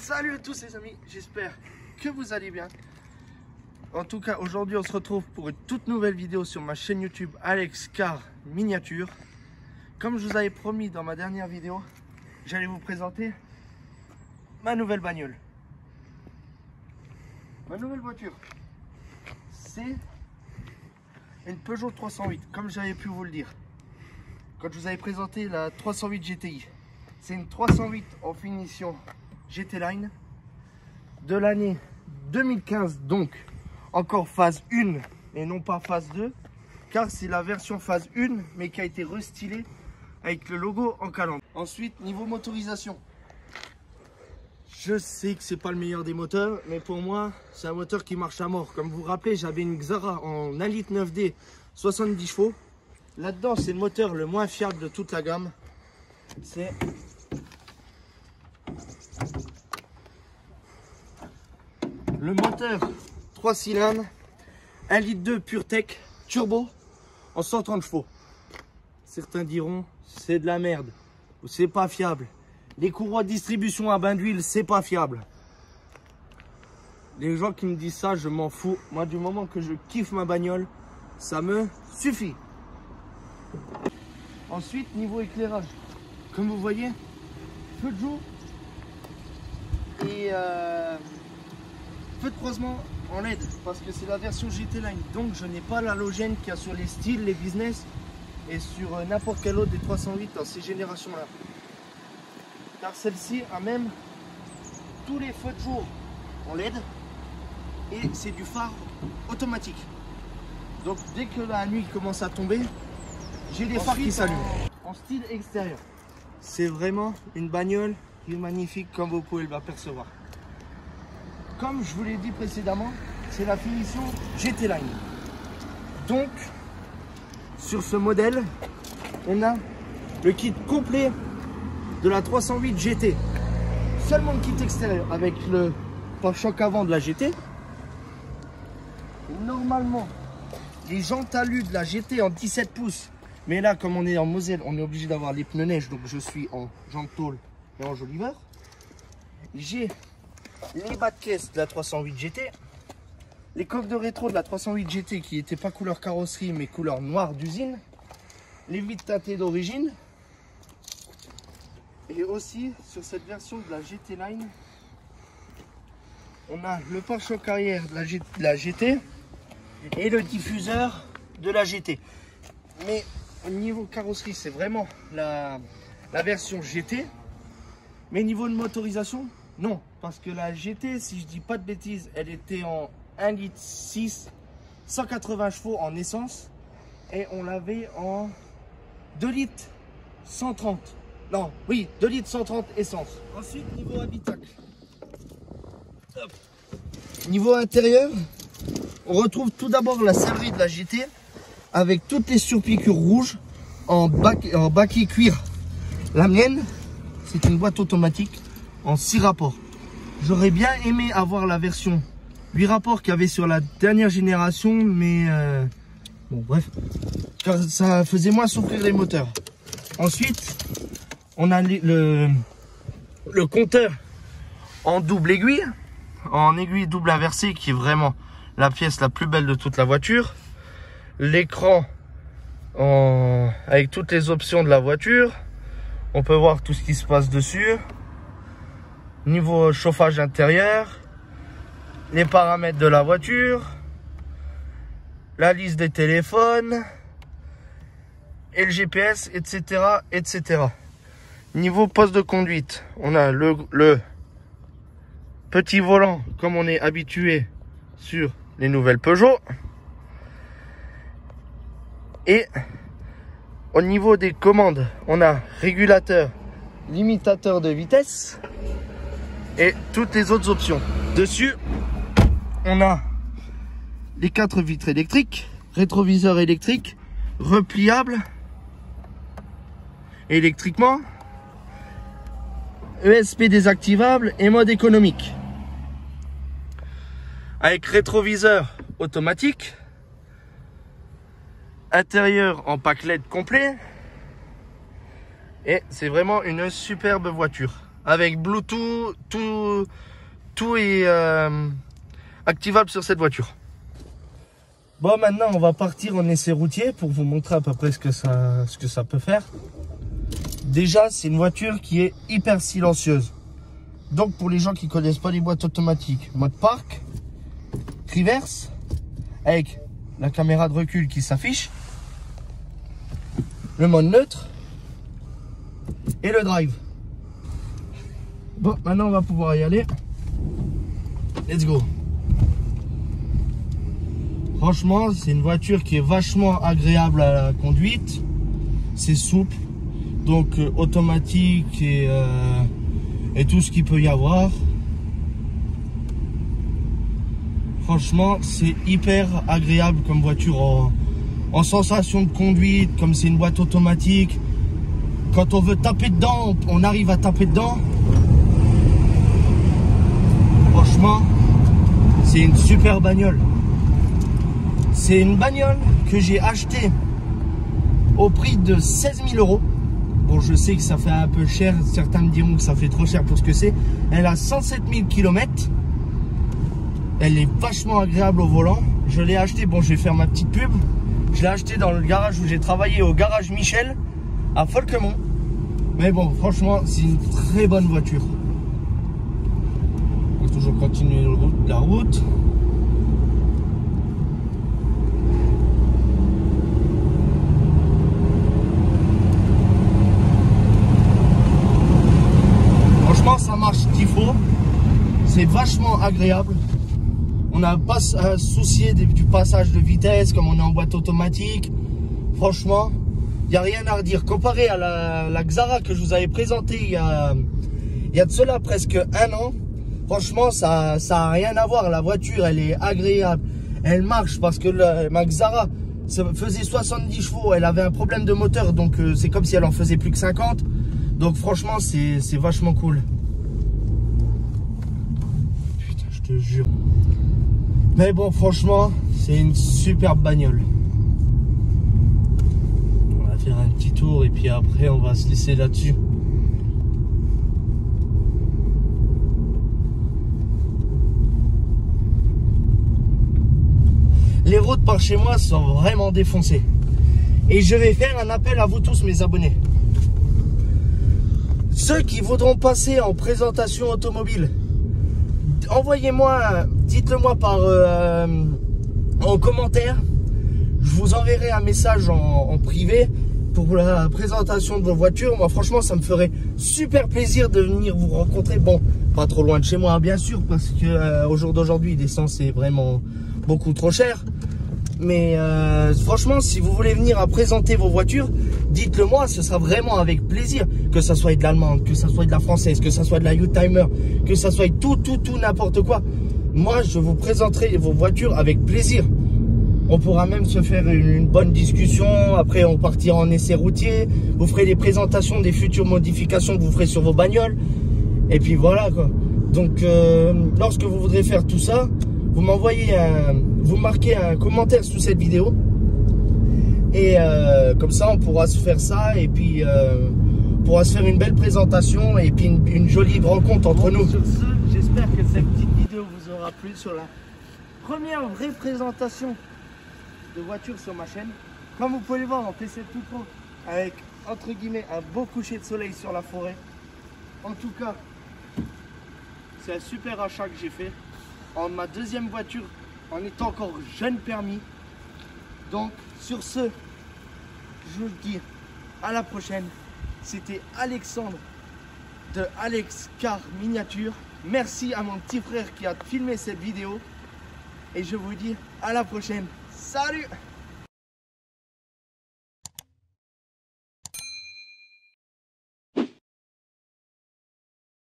Salut à tous les amis, j'espère que vous allez bien. En tout cas, aujourd'hui on se retrouve pour une toute nouvelle vidéo sur ma chaîne YouTube Alex Car Miniature. Comme je vous avais promis dans ma dernière vidéo, j'allais vous présenter ma nouvelle bagnole. Ma nouvelle voiture, c'est une Peugeot 308, comme j'avais pu vous le dire quand je vous avais présenté la 308 GTI. C'est une 308 en finition GT Line de l'année 2015, donc encore phase 1 et non pas phase 2, car c'est la version phase 1 mais qui a été restylée avec le logo en calandre. Ensuite, niveau motorisation, je sais que c'est pas le meilleur des moteurs, mais pour moi c'est un moteur qui marche à mort. Comme vous vous rappelez, j'avais une Xara en 1,9 litre 9D 70 chevaux. Là-dedans, c'est le moteur le moins fiable de toute la gamme. C'est le moteur 3 cylindres 1,2 litre PureTech turbo en 130 chevaux. Certains diront c'est de la merde ou c'est pas fiable. Les courroies de distribution à bain d'huile, c'est pas fiable. Les gens qui me disent ça, je m'en fous. Moi, du moment que je kiffe ma bagnole, ça me suffit. Ensuite, niveau éclairage, comme vous voyez, feu de jour et feu de croisement en LED, parce que c'est la version GT Line, donc je n'ai pas l'halogène qu'il y a sur les styles, les business et sur n'importe quel autre des 308 dans ces générations là, car celle-ci a même tous les feux de jour en LED et c'est du phare automatique, donc dès que la nuit commence à tomber, j'ai des phares qui s'allument. En style extérieur, c'est vraiment une bagnole qui est magnifique, comme vous pouvez l'apercevoir. Comme je vous l'ai dit précédemment, c'est la finition GT Line. Donc, sur ce modèle, on a le kit complet de la 308 GT. Seulement le kit extérieur avec le pare-choc avant de la GT. Normalement, les jantes alu de la GT en 17 pouces. Mais là, comme on est en Moselle, on est obligé d'avoir les pneus neige. Donc, je suis en jante tôle et en joliveur. J'ai les bas de caisse de la 308 GT. Les coffres de rétro de la 308 GT qui n'étaient pas couleur carrosserie, mais couleur noire d'usine. Les vitres teintées d'origine. Et aussi, sur cette version de la GT Line, on a le pare-choc arrière de la GT et le diffuseur de la GT. Mais au niveau carrosserie, c'est vraiment la version GT. Mais niveau de motorisation, non. Parce que la GT, si je dis pas de bêtises, elle était en 1,6 litre, 180 chevaux en essence. Et on l'avait en 2 litres 130. Non, oui, 2 litres 130 essence. Ensuite, niveau habitacle. Hop. Niveau intérieur, on retrouve tout d'abord la sellerie de la GT avec toutes les surpiqûres rouges en baquet cuir. La mienne, c'est une boîte automatique en 6 rapports. J'aurais bien aimé avoir la version 8 rapports qu'il y avait sur la dernière génération, mais bon bref, car ça faisait moins souffrir les moteurs. Ensuite, on a le compteur en double aiguille, en aiguille double inversée, qui est vraiment la pièce la plus belle de toute la voiture. L'écran avec toutes les options de la voiture. On peut voir tout ce qui se passe dessus. Niveau chauffage intérieur, les paramètres de la voiture, la liste des téléphones et le GPS, etc., etc. Niveau poste de conduite, on a le petit volant comme on est habitué sur les nouvelles Peugeot. Et au niveau des commandes, on a régulateur, limitateur de vitesse et toutes les autres options. Dessus, on a les 4 vitres électriques, rétroviseur électrique, repliable électriquement, ESP désactivable et mode économique. Avec rétroviseur automatique, intérieur en pack LED complet, et c'est vraiment une superbe voiture. avec Bluetooth, tout est activable sur cette voiture. Bon, maintenant on va partir en essai routier pour vous montrer à peu près ce que ça peut faire. Déjà, c'est une voiture qui est hyper silencieuse. Donc pour les gens qui connaissent pas les boîtes automatiques, mode parc, reverse, avec la caméra de recul qui s'affiche, le mode neutre et le drive. Bon, maintenant on va pouvoir y aller. Let's go. Franchement, c'est une voiture qui est vachement agréable à la conduite. C'est souple, donc automatique et tout ce qu'il peut y avoir. Franchement, c'est hyper agréable comme voiture en sensation de conduite, comme c'est une boîte automatique. Quand on veut taper dedans, on arrive à taper dedans. Franchement, c'est une super bagnole. C'est une bagnole que j'ai achetée au prix de 16 000 €. Bon, je sais que ça fait un peu cher. Certains me diront que ça fait trop cher pour ce que c'est. Elle a 107 000 km. Elle est vachement agréable au volant. Je l'ai acheté, bon, je vais faire ma petite pub. Je l'ai acheté dans le garage où j'ai travaillé, au garage Michel, à Folquemont. Mais bon, franchement, c'est une très bonne voiture. On va toujours continuer la route. Franchement, ça marche ce qu'il faut. C'est vachement agréable. On n'a pas à se soucier du passage de vitesse comme on est en boîte automatique. Franchement, il n'y a rien à redire. Comparé à la Xara que je vous avais présentée il y a de cela presque un an, franchement, ça n'a rien à voir. La voiture, elle est agréable. Elle marche parce que ma Xara faisait 70 chevaux. Elle avait un problème de moteur, donc c'est comme si elle en faisait plus que 50. Donc franchement, c'est vachement cool. Putain, je te jure. Mais bon, franchement, c'est une superbe bagnole. On va faire un petit tour et puis après, on va se laisser là-dessus. Les routes par chez moi sont vraiment défoncées. Et je vais faire un appel à vous tous, mes abonnés. Ceux qui voudront passer en présentation automobile, envoyez-moi, dites-le moi en commentaire. Je vous enverrai un message en privé pour la présentation de vos voitures. Moi, franchement, ça me ferait super plaisir de venir vous rencontrer. Bon, pas trop loin de chez moi, bien sûr, parce que au jour d'aujourd'hui, l'essence est vraiment beaucoup trop cher. Mais franchement, si vous voulez venir à présenter vos voitures, dites-le moi, ce sera vraiment avec plaisir. Que ça soit de l'allemande, que ça soit de la française, que ça soit de la Youngtimer, que ça soit tout n'importe quoi. Moi, je vous présenterai vos voitures avec plaisir. On pourra même se faire une bonne discussion. Après, on partira en essai routier. Vous ferez les présentations des futures modifications que vous ferez sur vos bagnoles. Et puis voilà, quoi. Donc, lorsque vous voudrez faire tout ça, vous m'envoyez vous marquez un commentaire sous cette vidéo. Et comme ça, on pourra se faire ça. Et puis, on pourra se faire une belle présentation. Et puis, une jolie rencontre entre nous. Sur ce, j'espère que cette petite vidéo vous aura plu sur la première vraie présentation de voiture sur ma chaîne. Comme vous pouvez le voir, on fait cette toute haut avec, entre guillemets, un beau coucher de soleil sur la forêt. En tout cas, c'est un super achat que j'ai fait en ma deuxième voiture, en étant encore jeune permis. Donc sur ce, je vous dis à la prochaine. C'était Alexandre de Alex Car Miniature. Merci à mon petit frère qui a filmé cette vidéo. Et je vous dis à la prochaine. Salut!